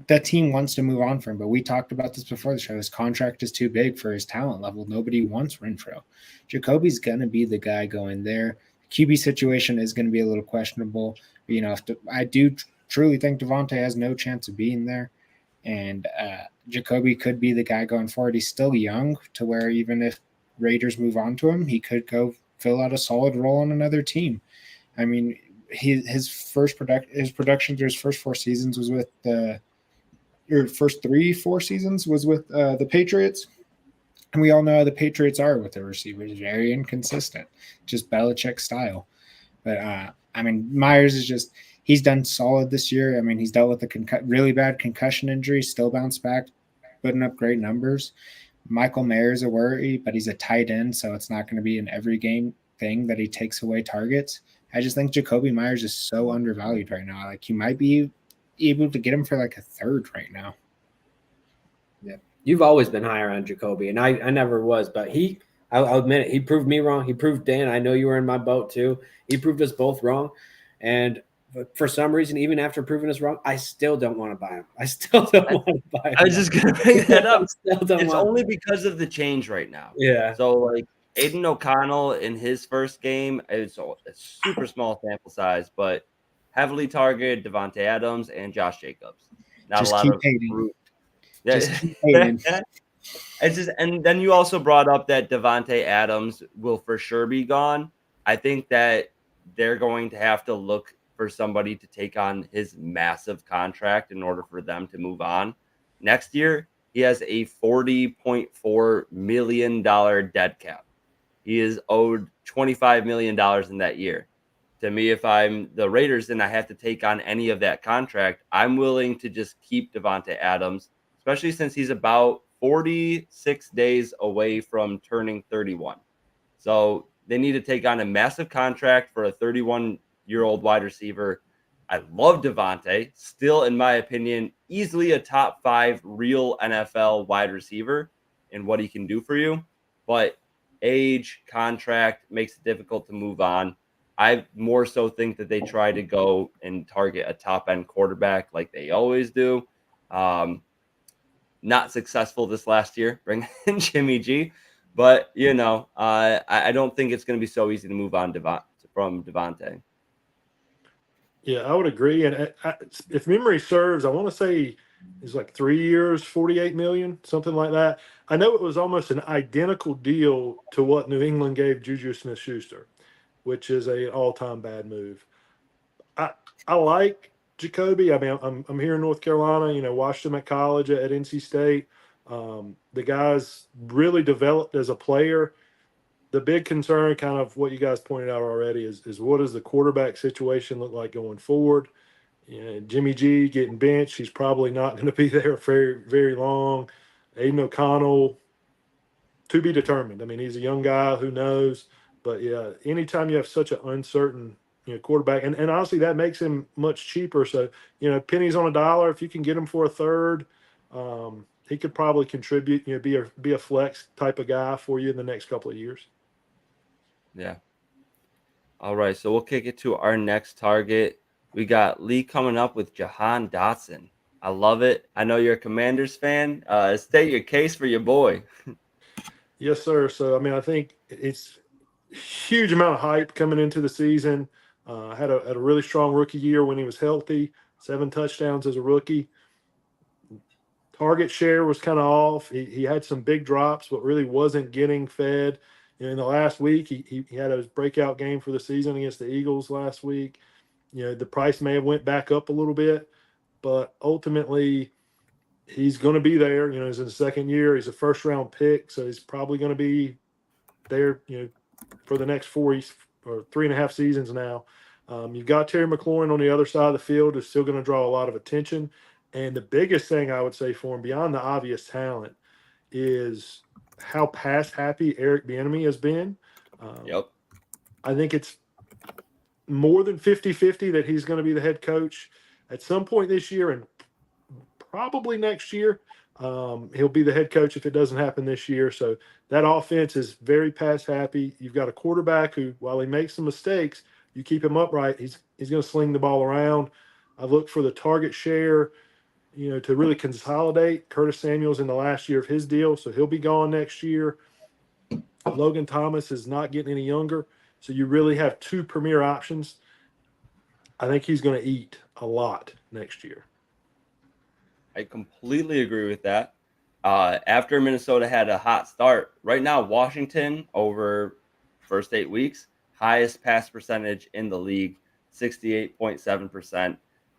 the team wants to move on from him, but we talked about this before the show. His contract is too big for his talent level. Nobody wants Renfrow. Jacoby's going to be the guy going there. The QB situation is going to be a little questionable. I do truly think Devontae has no chance of being there, and Jacoby could be the guy going forward. He's still young to where even if Raiders move on to him, he could go fill out a solid role on another team. I mean, his production through his first 4 seasons was with first 3-4 seasons was with the Patriots. And we all know how the Patriots are with their receivers, very inconsistent, just Belichick style. But Myers is he's done solid this year. I mean, he's dealt with a really bad concussion injury, still bounced back, putting up great numbers. Michael Mayer's a worry, but he's a tight end, so it's not going to be in every game. thing that he takes away targets. I just think Jacoby Myers is so undervalued right now. Like, you might be able to get him for like a third right now. Yeah, you've always been higher on Jacoby, and I never was, but I'll admit it, he proved me wrong. He proved Dan. I know you were in my boat too. He proved us both wrong, and for some reason, even after proving us wrong, I still don't want to buy him. I still don't want to buy him. I was just gonna bring that up. It's want only because of the change right now. Yeah. So like Aiden O'Connell in his first game, it's a super small sample size, but heavily targeted Devontae Adams and Josh Jacobs. Not Just a lot keep of hating. fruit. Just keep hating. It's just, and then you also brought up that Devontae Adams will for sure be gone. I think that they're going to have to look for somebody to take on his massive contract in order for them to move on. Next year, he has a $40.4 million dead cap. He is owed $25 million in that year. To me, if I'm the Raiders and I have to take on any of that contract, I'm willing to just keep Devontae Adams, especially since he's about 46 days away from turning 31. So they need to take on a massive contract for a 31-year-old wide receiver. I love Devontae, still, in my opinion, easily a top 5 real NFL wide receiver in what he can do for you. But age, contract makes it difficult to move on. I more so think that they try to go and target a top-end quarterback like they always do. Not successful this last year, bringing in Jimmy G. But, I don't think it's going to be so easy to move on from Devontae. Yeah, I would agree. And if memory serves, I want to say it's like 3 years, 48 million, something like that. I know it was almost an identical deal to what New England gave Juju Smith-Schuster, which is an all-time bad move. I like Jacoby. I mean, I'm here in North Carolina. Watched him at college at NC State. The guy's really developed as a player. The big concern, kind of what you guys pointed out already, is what does the quarterback situation look like going forward? Jimmy G getting benched. He's probably not going to be there very, very long. Aiden O'Connell, to be determined. I mean, he's a young guy. Who knows? But, yeah, anytime you have such an uncertain quarterback, and honestly, that makes him much cheaper. So, pennies on a dollar, if you can get him for a third, he could probably contribute, be a flex type of guy for you in the next couple of years. Yeah. All right, so we'll kick it to our next target. We got Lee coming up with Jahan Dotson. I love it. I know you're a Commanders fan. State your case for your boy. Yes, sir. So, I mean, I think it's huge amount of hype coming into the season. Had a really strong rookie year when he was healthy. 7 touchdowns as a rookie. Target share was kind of off. He had some big drops, but really wasn't getting fed. In the last week, he had his breakout game for the season against the Eagles last week. The price may have went back up a little bit, but ultimately he's going to be there. He's in the second year. He's a first-round pick, so he's probably going to be there, for the next 4 or 3.5 seasons now. You've got Terry McLaurin on the other side of the field, who's still going to draw a lot of attention. And the biggest thing I would say for him, beyond the obvious talent, is how pass happy Eric Bieniemy has been. Yep. I think it's more than 50-50 that he's going to be the head coach at some point this year, and probably next year. He'll be the head coach if it doesn't happen this year. So that offense is very pass happy. You've got a quarterback who, while he makes some mistakes, you keep him upright, he's going to sling the ball around. I look for the target share, to really consolidate. Curtis Samuel's in the last year of his deal, so he'll be gone next year. Logan Thomas is not getting any younger, so you really have 2 premier options. I think he's going to eat a lot next year. I completely agree with that. After Minnesota had a hot start, right now Washington over first 8 weeks, highest pass percentage in the league, 68.7%.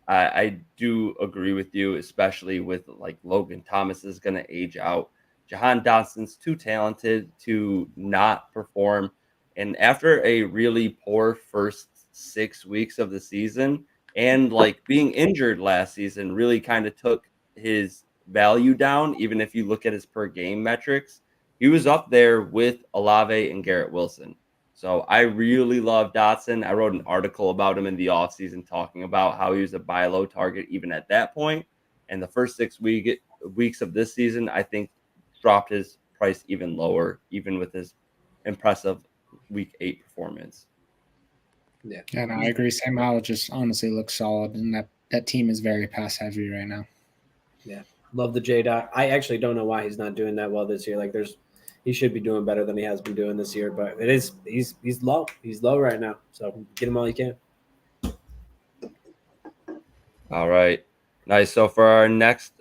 I do agree with you, especially with like Logan Thomas is going to age out. Jahan Dotson's too talented to not perform. And after a really poor first 6 weeks of the season and like being injured last season really kind of took his value down. Even if you look at his per game metrics, he was up there with Olave and Garrett Wilson. So I really love Dotson. I wrote an article about him in the offseason talking about how he was a buy low target even at that point. And the first 6 weeks of this season, I think, dropped his price even lower, even with his impressive week 8 performance. Yeah, no, I agree. Sam Howell just honestly looks solid, and that team is very pass heavy right now. Yeah, love the J Dot. I actually don't know why he's not doing that well this year. Like, he should be doing better than he has been doing this year, but he's low. He's low right now. So get him all you can. All right. Nice. So for our next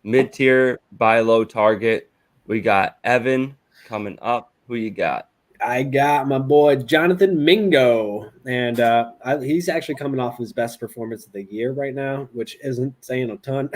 mid-tier buy low target, we got Evan coming up. Who you got? I got my boy Jonathan Mingo, and he's actually coming off his best performance of the year right now, which isn't saying a ton.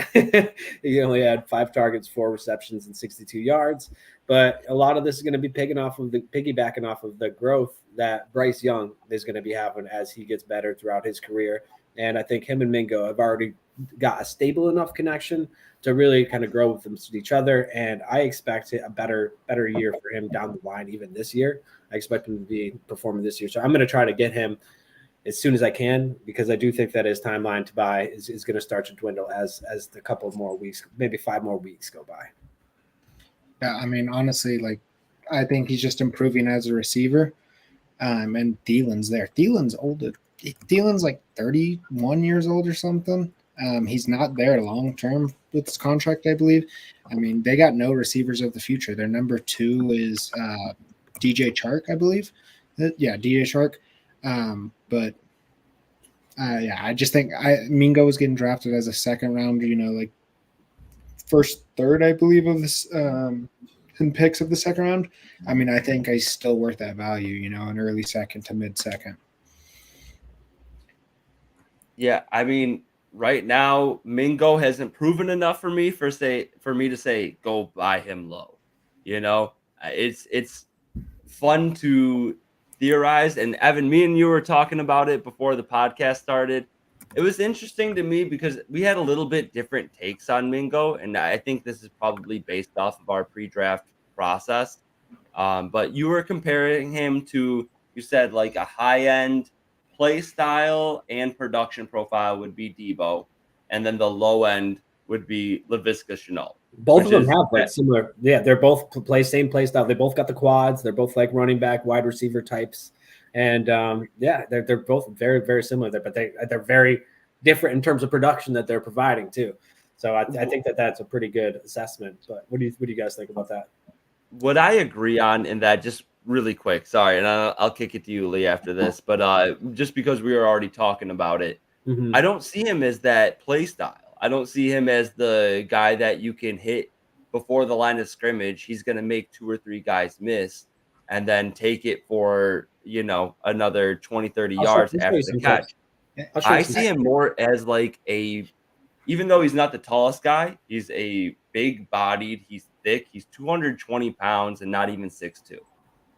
He only had 5 targets, 4 receptions, and 62 yards. But a lot of this is going to be piggybacking off of the growth that Bryce Young is going to be having as he gets better throughout his career. And I think him and Mingo have already got a stable enough connection to really kind of grow with each other. And I expect a better year for him down the line, even this year. I expect him to be performing this year. So I'm going to try to get him as soon as I can, because I do think that his timeline to buy is going to start to dwindle as the couple of more weeks, maybe 5 more weeks go by. Yeah, I mean, honestly, like, I think he's just improving as a receiver. And Thielen's there. Thielen's older. Thielen's like 31 years old or something. He's not there long term with his contract, I believe. I mean, they got no receivers of the future. Their number 2 is DJ Chark, I believe. Yeah, DJ Chark. But I just think Mingo was getting drafted as a second round, like first, third, I believe, of this in picks of the second round. I mean, I think he's still worth that value, an early second to mid second. Yeah, I mean, right now, Mingo hasn't proven enough for me to say go buy him low. It's fun to theorize. And Evan, me and you were talking about it before the podcast started. It was interesting to me because we had a little bit different takes on Mingo, and I think this is probably based off of our pre-draft process. But you were comparing him to, you said, like a high-end play style and production profile would be Debo, and then the low end would be Laviska Shenault. Both of them have like similar. Yeah, they're both same play style. They both got the quads. They're both like running back, wide receiver types, and they're both very, very similar there. But they're very different in terms of production that they're providing too. So I think that's a pretty good assessment. But what do you guys think about that? What I agree on in that, just really quick, sorry, and I'll kick it to you, Lee, after this. But just because we were already talking about it, I don't see him as that play style. I don't see him as the guy that you can hit before the line of scrimmage. He's going to make 2 or 3 guys miss and then take it for, another 20, 30 yards after the catch. I see him more as like even though he's not the tallest guy, he's a big bodied, he's thick, he's 220 pounds and not even 6'2".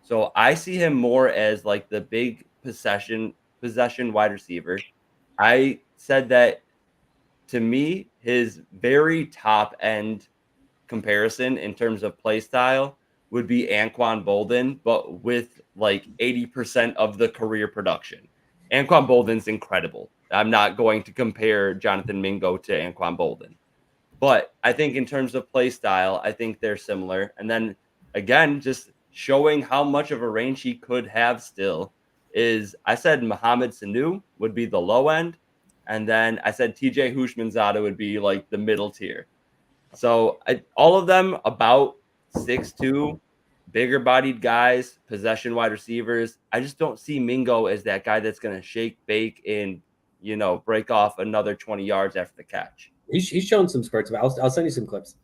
So I see him more as like the big possession wide receiver. I said that, to me, his very top end comparison in terms of play style would be Anquan Boldin, but with like 80% of the career production. Anquan Boldin's incredible. I'm not going to compare Jonathan Mingo to Anquan Boldin. But I think in terms of play style, I think they're similar. And then, again, just showing how much of a range he could have still is, I said Mohamed Sanu would be the low end. And then I said TJ Hushmanzada would be like the middle tier. So all of them about 6'2", bigger bodied guys, possession wide receivers. I just don't see Mingo as that guy that's going to shake, bake, and, break off another 20 yards after the catch. He's shown some spurts. I'll send you some clips.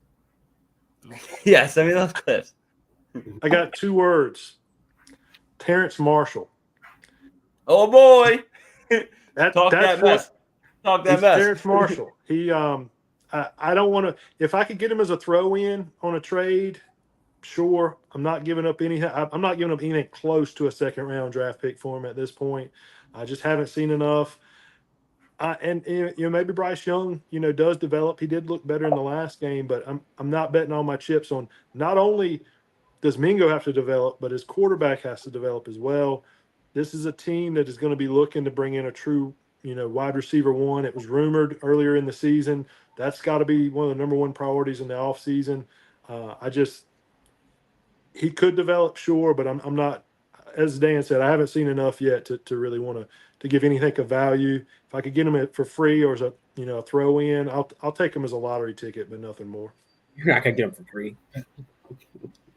Yeah, send me those clips. I got 2 words. Terrence Marshall. Oh, boy. That's that mess. Talk that mess. Terrence Marshall. He, I don't want to. If I could get him as a throw-in on a trade, sure. I'm not giving up anything close to a second-round draft pick for him at this point. I just haven't seen enough. And maybe Bryce Young, does develop. He did look better in the last game, but I'm not betting all my chips on not only does Mingo have to develop, but his quarterback has to develop as well. This is a team that is going to be looking to bring in a true, wide receiver one. It was rumored earlier in the season. That's got to be one of the number one priorities in the offseason. He could develop, sure, but I'm not, as Dan said, I haven't seen enough yet to really want to give anything of value. If I could get him for free or as a throw in, I'll take him as a lottery ticket, but nothing more. You're not gonna get him for free.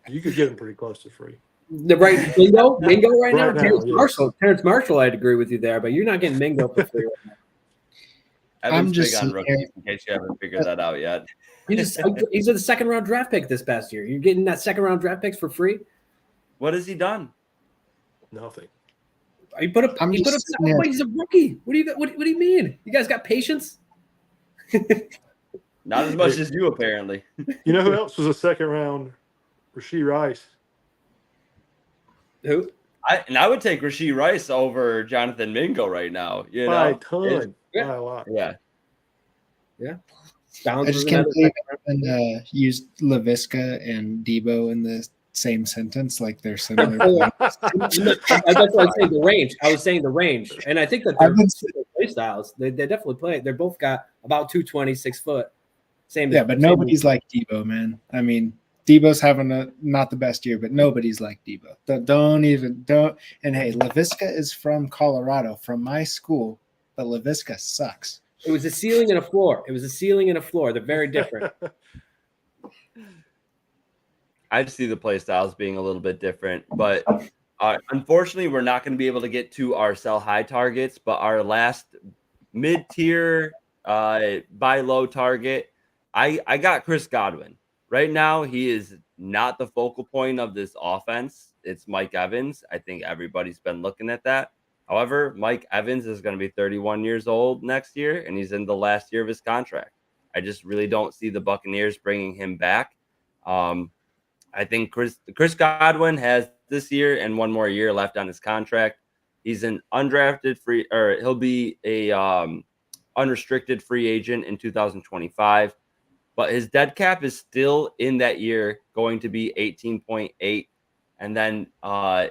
You could get him pretty close to free. The right Mingo right now. Yes. Terrence Marshall, I'd agree with you there, but you're not getting Mingo for free. Right now. Evan's big on rookies, in case you haven't figured that out yet. He's a second round draft pick this past year. You're getting that second round draft picks for free. What has he done? Nothing. He's a rookie. What do you mean? You guys got patience? Not as much as you, apparently. You know who else was a second round? Rasheed Rice. Who? I would take Rasheed Rice over Jonathan Mingo right now. By a ton. Yeah. By a lot. Yeah. I just can't believe everyone used LaVisca and Debo in the same sentence, like they're similar. That's what I was saying. The range. I was saying the range, and I think that they're play styles. They definitely play. They're both got about 220, 6 foot. Same. Yeah, but nobody's like Debo, man. I mean, Debo's having not the best year, but nobody's like Debo. Don't. And hey, LaVisca is from Colorado, from my school, but LaVisca sucks. It was a ceiling and a floor. They're very different. I see the play styles being a little bit different, but unfortunately, we're not going to be able to get to our sell high targets. But our last mid tier buy low target, I got Chris Godwin. Right now, he is not the focal point of this offense. It's Mike Evans. I think everybody's been looking at that. However, Mike Evans is going to be 31 years old next year, and he's in the last year of his contract. I just really don't see the Buccaneers bringing him back. I think Chris Godwin has this year and one more year left on his contract. He's an undrafted free, or he'll be a unrestricted free agent in 2025. But his dead cap is still in that year going to be 18.8, and then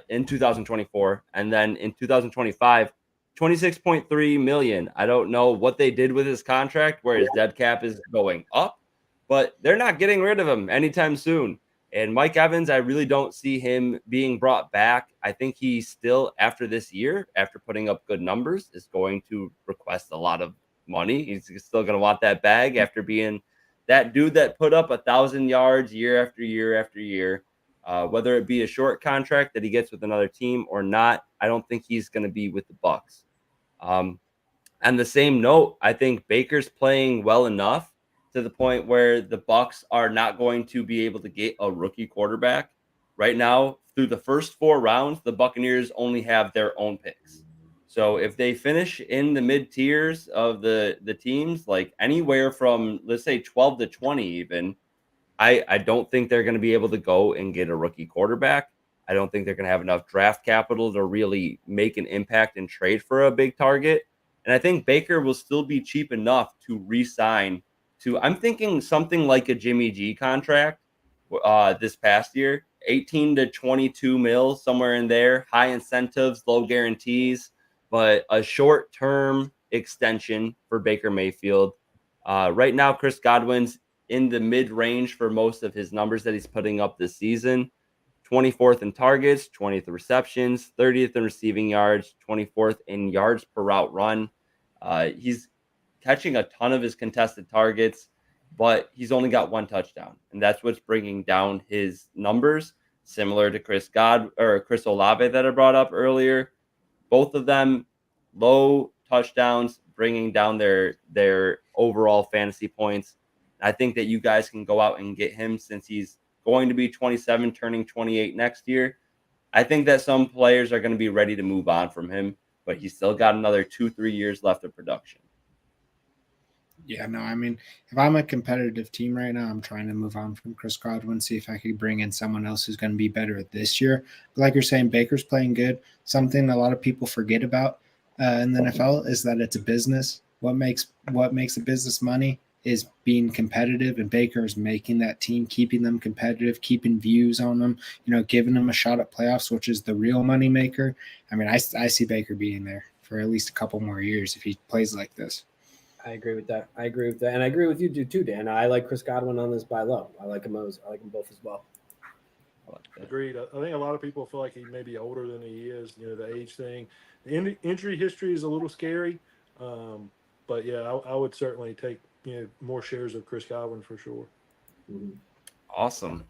in 2024, and then in 2025, 26.3 million. I don't know what they did with his contract where his dead cap is going up, but they're not getting rid of him anytime soon. And Mike Evans, I really don't see him being brought back. I think he still, after this year, after putting up good numbers, is going to request a lot of money. He's still going to want that bag after being that dude that put up 1,000 yards year after year after year. Whether it be a short contract that he gets with another team or not, I don't think he's going to be with the Bucs. On the same note, I think Baker's playing well enough to the point where the Bucs are not going to be able to get a rookie quarterback. Right now, through the first 4 rounds, the Buccaneers only have their own picks. So if they finish in the mid tiers of the teams, like anywhere from, let's say, 12 to 20 even, I don't think they're going to be able to go and get a rookie quarterback. I don't think they're going to have enough draft capital to really make an impact and trade for a big target. And I think Baker will still be cheap enough to re-sign to, I'm thinking something like a Jimmy G contract this past year, 18 to 22 mil, somewhere in there, high incentives, low guarantees, but a short-term extension for Baker Mayfield. Right now, Chris Godwin's in the mid-range for most of his numbers that he's putting up this season. 24th in targets, 20th in receptions, 30th in receiving yards, 24th in yards per route run. He's catching a ton of his contested targets, but he's only got 1 touchdown, and that's what's bringing down his numbers, similar to Chris Olave that I brought up earlier. Both of them low touchdowns, bringing down their overall fantasy points. I think that you guys can go out and get him since he's going to be 27, turning 28 next year. I think that some players are going to be ready to move on from him, but he's still got another 2-3 years left of production. Yeah, no, I mean, if I'm a competitive team right now, I'm trying to move on from Chris Godwin, see if I could bring in someone else who's going to be better this year. But like you're saying, Baker's playing good. Something a lot of people forget about in the NFL is that it's a business. What makes a business money? is being competitive, and Baker is making that team, keeping them competitive, keeping views on them, giving them a shot at playoffs, which is the real money maker. I mean, I see Baker being there for at least a couple more years if he plays like this. I agree with that. And I agree with you too, Dan. I like Chris Godwin on this buy low. I like him both as well. Agreed. I think a lot of people feel like he may be older than he is. The age thing, the injury history is a little scary. But yeah, I would certainly take more shares of Chris Godwin for sure. Awesome.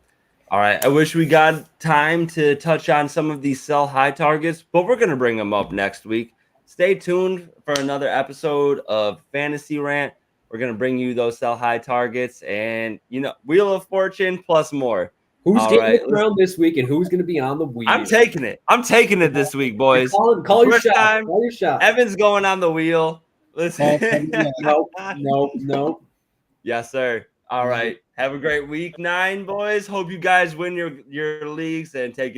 All right. I wish we got time to touch on some of these sell high targets, but we're going to bring them up next week. Stay tuned for another episode of Fantasy Rant. We're going to bring you those sell high targets and, Wheel of Fortune plus more. Who's All getting right, the crown this week, and who's going to be on the wheel? I'm taking it. this week, boys. Call your First shot. time, Call your shot. Evan's going on the wheel. Listen. No. Yes, sir. All right. Have a great week 9, boys. Hope you guys win your leagues and take it